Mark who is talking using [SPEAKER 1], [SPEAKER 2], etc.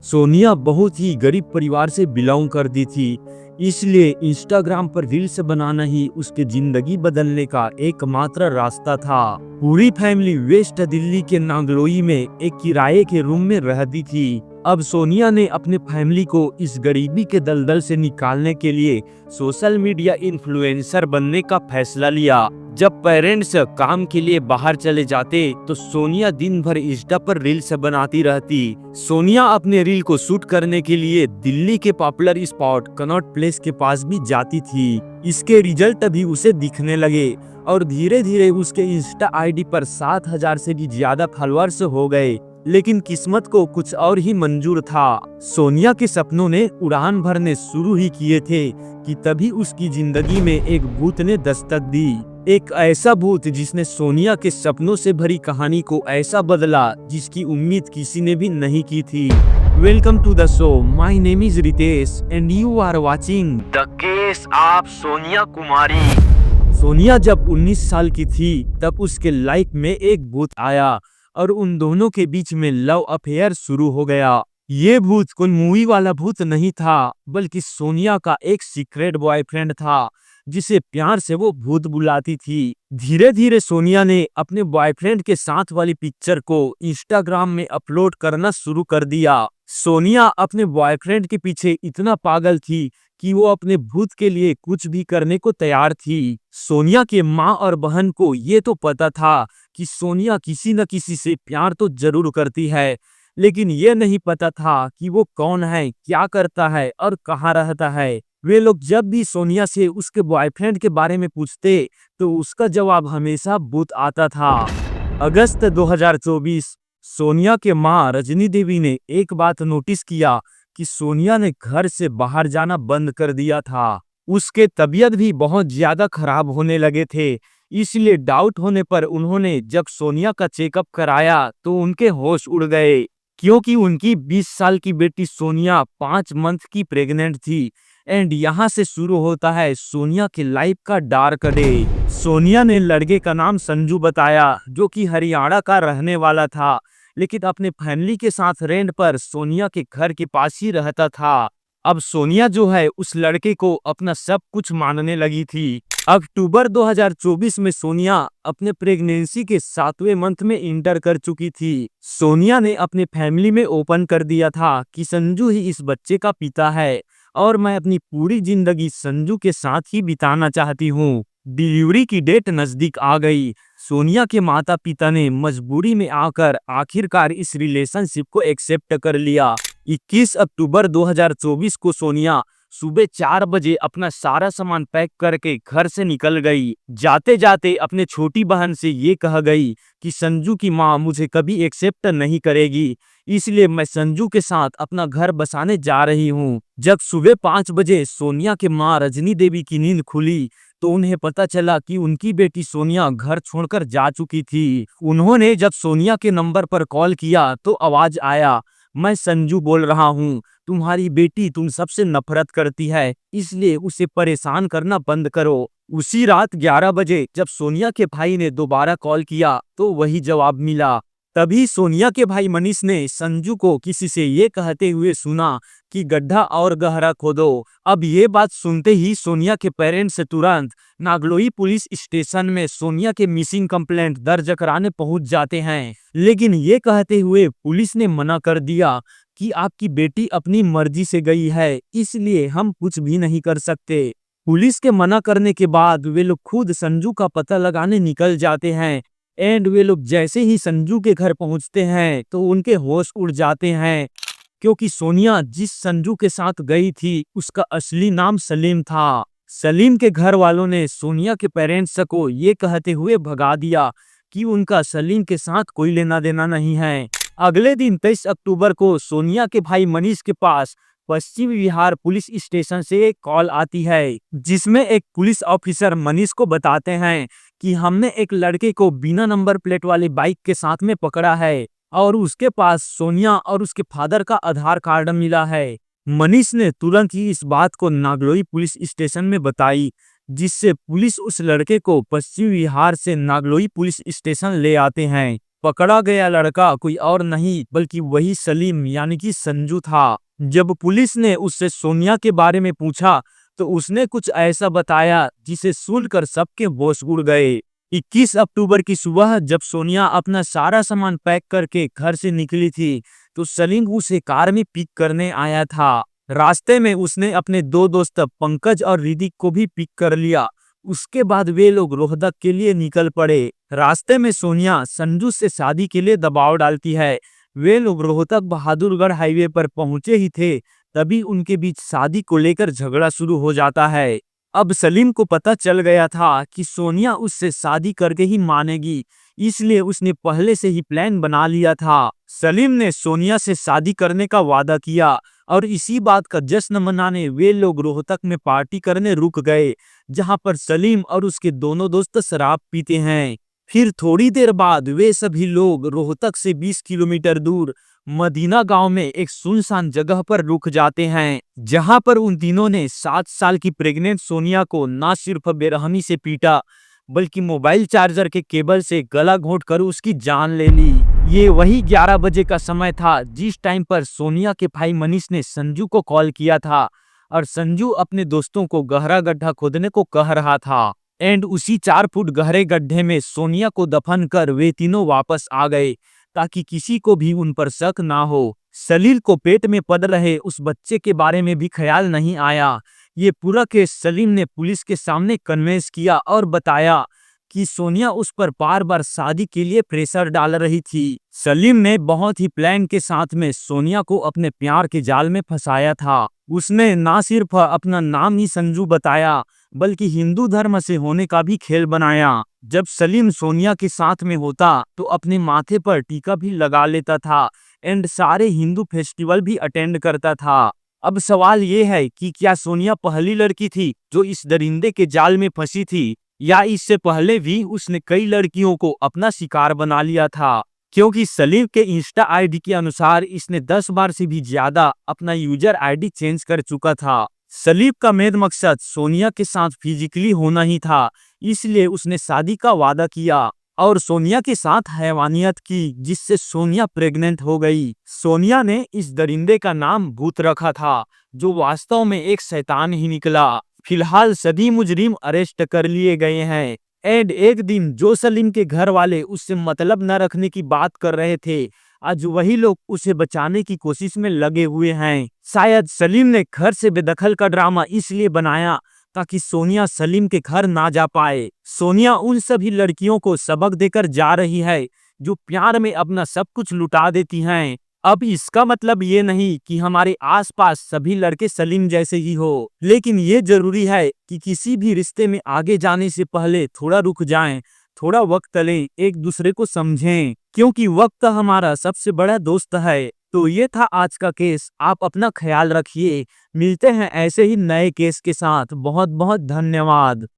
[SPEAKER 1] सोनिया बहुत ही गरीब परिवार से बिलोंग करती थी, इसलिए इंस्टाग्राम पर रील्स बनाना ही उसके जिंदगी बदलने का एकमात्र रास्ता था। पूरी फैमिली वेस्ट दिल्ली के नागलोई में एक किराए के रूम में रहती थी। अब सोनिया ने अपने फैमिली को इस गरीबी के दलदल से निकालने के लिए सोशल मीडिया इन्फ्लुएंसर बनने का फैसला लिया। जब पेरेंट्स काम के लिए बाहर चले जाते तो सोनिया दिन भर इंस्टा पर रील्स बनाती रहती। सोनिया अपने रील को शूट करने के लिए दिल्ली के पॉपुलर स्पॉट कनॉट प्लेस के पास भी जाती थी। इसके रिजल्ट भी उसे दिखने लगे और धीरे धीरे उसके इंस्टा आईडी पर 7,000 से भी ज्यादा फॉलोअर्स हो गए। लेकिन किस्मत को कुछ और ही मंजूर था। सोनिया के सपनों ने उड़ान भरने शुरू ही किए थे कि तभी उसकी जिंदगी में एक भूत ने दस्तक दी। एक ऐसा भूत जिसने सोनिया के सपनों से भरी कहानी को ऐसा बदला जिसकी उम्मीद किसी ने भी नहीं की थी। Welcome to the show, my name is Ritesh and you are watching the case of Sonia Kumari. Sonia जब 19 साल की थी तब उसके लाइफ में एक भूत आया और उन दोनों के बीच में लव अफेयर शुरू हो गया। ये भूत कोई मूवी वाला भूत नहीं था, बल्कि सोनिया का एक सीक्रेट बॉयफ्रेंड था जिसे प्यार से वो भूत बुलाती थी। धीरे धीरे सोनिया ने अपने बॉयफ्रेंड के साथ वाली पिक्चर को इंस्टाग्राम में अपलोड करना शुरू कर दिया। सोनिया अपने बॉयफ्रेंड के पीछे इतना पागल थी कि वो अपने भूत के लिए कुछ भी करने को तैयार थी। सोनिया के माँ और बहन को ये तो पता था कि सोनिया किसी न किसी से प्यार तो जरूर करती है, लेकिन ये नहीं पता था कि वो कौन है, क्या करता है और कहाँ रहता है। वे लोग जब भी सोनिया से उसके बॉयफ्रेंड के बारे में पूछते तो उसका जवाब हमेशा भूत आता था। अगस्त 2024, सोनिया के माँ रजनी देवी ने एक बात नोटिस किया कि सोनिया ने घर से बाहर जाना बंद कर दिया था। उसके तबीयत भी बहुत ज्यादा खराब होने लगे थे। इसलिए डाउट होने पर उन्होंने जब सोनिया का चेकअप कराया तो उनके होश उड़ गए, क्योंकि उनकी 20 साल की बेटी सोनिया 5 मंथ की प्रेग्नेंट थी। एंड यहाँ से शुरू होता है सोनिया के लाइफ का डार्क डे। सोनिया ने लड़के का नाम संजू बताया, जो कि हरियाणा का रहने वाला था, लेकिन अपने फैमिली के साथ रेंट पर सोनिया के घर के पास ही रहता था। अब सोनिया जो है उस लड़के को अपना सब कुछ मानने लगी थी। अक्टूबर 2024 में सोनिया अपने प्रेगनेंसी के 7वें मंथ में इंटर कर चुकी थी। सोनिया ने अपने फैमिली में ओपन कर दिया था कि संजू ही इस बच्चे का पिता है और मैं अपनी पूरी जिंदगी संजू के साथ ही बिताना चाहती हूँ। डिलीवरी की डेट नजदीक आ गई। सोनिया के माता पिता ने मजबूरी में आकर आखिरकार इस रिलेशनशिप को एक्सेप्ट कर लिया। 21 अक्टूबर 2024 को सोनिया सुबह 4 बजे अपना सारा सामान पैक करके घर से निकल गई। जाते जाते अपने छोटी बहन से ये कह गई कि संजू की माँ मुझे कभी एक्सेप्ट नहीं करेगी, इसलिए मैं संजू के साथ अपना घर बसाने जा रही हूँ। जब सुबह 5 बजे सोनिया के माँ रजनी देवी की नींद खुली तो उन्हें पता चला कि उनकी बेटी सोनिया घर छोड़कर जा चुकी थी। उन्होंने जब सोनिया के नंबर पर कॉल किया तो आवाज आया, मैं संजू बोल रहा हूँ, तुम्हारी बेटी तुम सबसे नफरत करती है, इसलिए उसे परेशान करना बंद करो। उसी रात 11 बजे जब सोनिया के भाई ने दोबारा कॉल किया तो वही जवाब मिला। तभी सोनिया के भाई मनीष ने संजू को किसी से ये कहते हुए सुना कि गड्ढा और गहरा खोदो। अब ये बात सुनते ही सोनिया के पेरेंट्स तुरंत नागलोई पुलिस स्टेशन में सोनिया के मिसिंग कंप्लेंट दर्ज कराने पहुंच जाते हैं, लेकिन ये कहते हुए पुलिस ने मना कर दिया कि आपकी बेटी अपनी मर्जी से गई है, इसलिए हम कुछ भी नहीं कर सकते। पुलिस के मना करने के बाद वे लोग खुद संजू का पता लगाने निकल जाते हैं। एंड वे लोग जैसे ही संजू के घर पहुंचते हैं तो उनके होश उड़ जाते हैं, क्योंकि सोनिया जिस संजू के साथ गई थी उसका असली नाम सलीम था। सलीम के घर वालों ने सोनिया के पेरेंट्स को ये कहते हुए भगा दिया कि उनका सलीम के साथ कोई लेना देना नहीं है। अगले दिन 23 अक्टूबर को सोनिया के भाई मनीष के पास पश्चिम बिहार पुलिस स्टेशन से एक कॉल आती है, जिसमें एक पुलिस ऑफिसर मनीष को बताते हैं कि हमने एक लड़के को बिना नंबर प्लेट वाली बाइक के साथ में पकड़ा है और उसके पास सोनिया और उसके फादर का आधार कार्ड मिला है। मनीष ने तुरंत ही इस बात को नागलोई पुलिस स्टेशन में बताई, जिससे पुलिस उस लड़के को पश्चिम बिहार से नागलोई पुलिस स्टेशन ले आते हैं। पकड़ा गया लड़का कोई और नहीं बल्कि वही सलीम यानी कि संजू था। जब पुलिस ने उससे सोनिया के बारे में पूछा तो उसने कुछ ऐसा बताया जिसे सुनकर सबके होश उड़ गए। 21 अक्टूबर की सुबह जब सोनिया अपना सारा सामान पैक करके घर से निकली थी तो सलीम उसे कार में पिक करने आया था। रास्ते में उसने अपने दो दोस्त पंकज और रिदिक को भी पिक कर लिया। उसके बाद वे लोग रोहतक के लिए निकल पड़े। रास्ते में सोनिया संजू से शादी के लिए दबाव डालती है। वे लोग रोहतक बहादुरगढ़ हाईवे पर पहुंचे ही थे तभी उनके बीच शादी को लेकर झगड़ा शुरू हो जाता है। अब सलीम को पता चल गया था कि सोनिया उससे शादी करके ही मानेगी, इसलिए उसने पहले से ही प्लान बना लिया था। सलीम ने सोनिया से शादी करने का वादा किया और इसी बात का जश्न मनाने वे लोग रोहतक में पार्टी करने रुक गए, जहां पर सलीम और उसके दोनों दोस्त शराब पीते हैं। फिर थोड़ी देर बाद वे सभी लोग रोहतक से 20 किलोमीटर दूर मदीना गांव में एक सुनसान जगह पर रुक जाते हैं, जहां पर उन तीनों ने 7 साल की प्रेग्नेंट सोनिया को न सिर्फ बेरहमी से पीटा बल्कि मोबाइल चार्जर के केबल से गला घोंट कर उसकी जान ले ली। ये वही 11 बजे का समय था जिस टाइम पर सोनिया के भाई मनीष ने संजू को कॉल किया था और संजू अपने दोस्तों को गहरा गड्ढा खोदने को कह रहा था। एंड उसी 4 फुट गहरे गड्ढे में सोनिया को दफन कर वे तीनों वापस आ गए ताकि किसी को भी उन पर शक ना हो। सलील को पेट में पल रहे उस बच्चे के बारे में भी ख्याल नहीं आया। ये पूरा केस सलीम ने पुलिस के सामने कन्वेंस किया और बताया कि सोनिया उस पर बार बार शादी के लिए प्रेशर डाल रही थी। सलीम ने बहुत ही प्लान के साथ में सोनिया को अपने प्यार के जाल में फंसाया था। उसने ना सिर्फ अपना नाम ही संजू बताया बल्कि हिंदू धर्म से होने का भी खेल बनाया। जब सलीम सोनिया के साथ में होता तो अपने माथे पर टीका भी लगा लेता था एंड सारे हिंदू फेस्टिवल भी अटेंड करता था। अब सवाल ये है कि क्या सोनिया पहली लड़की थी जो इस दरिंदे के जाल में फंसी थी या इससे पहले भी उसने कई लड़कियों को अपना शिकार बना लिया था, क्योंकि सलीम के इंस्टा आईडी के अनुसार इसने 10 बार से भी ज्यादा अपना यूजर आईडी चेंज कर चुका था। सलीम का मेन मकसद सोनिया के साथ फिजिकली होना ही था, इसलिए उसने शादी का वादा किया और सोनिया के साथ हैवानियत की, जिससे सोनिया प्रेग्नेंट हो गई। सोनिया ने इस दरिंदे का नाम भूत रखा था, जो वास्तव में एक शैतान ही निकला। फिलहाल सभी मुजरिम अरेस्ट कर लिए गए हैं। एंड एक दिन जो सलीम के घर वाले उससे मतलब न रखने की बात कर रहे थे, आज वही लोग उसे बचाने की कोशिश में लगे हुए हैं। शायद सलीम ने घर से बेदखल का ड्रामा इसलिए बनाया ताकि सोनिया सलीम के घर ना जा पाए। सोनिया उन सभी लड़कियों को सबक देकर जा रही है जो प्यार में अपना सब कुछ लुटा देती हैं। अब इसका मतलब ये नहीं कि हमारे आसपास सभी लड़के सलीम जैसे ही हो, लेकिन ये जरूरी है कि किसी भी रिश्ते में आगे जाने से पहले थोड़ा रुक जाएं, थोड़ा वक्त लें, एक दूसरे को समझें, क्योंकि वक्त हमारा सबसे बड़ा दोस्त है। तो ये था आज का केस। आप अपना ख्याल रखिए। मिलते हैं ऐसे ही नए केस के साथ। बहुत बहुत धन्यवाद।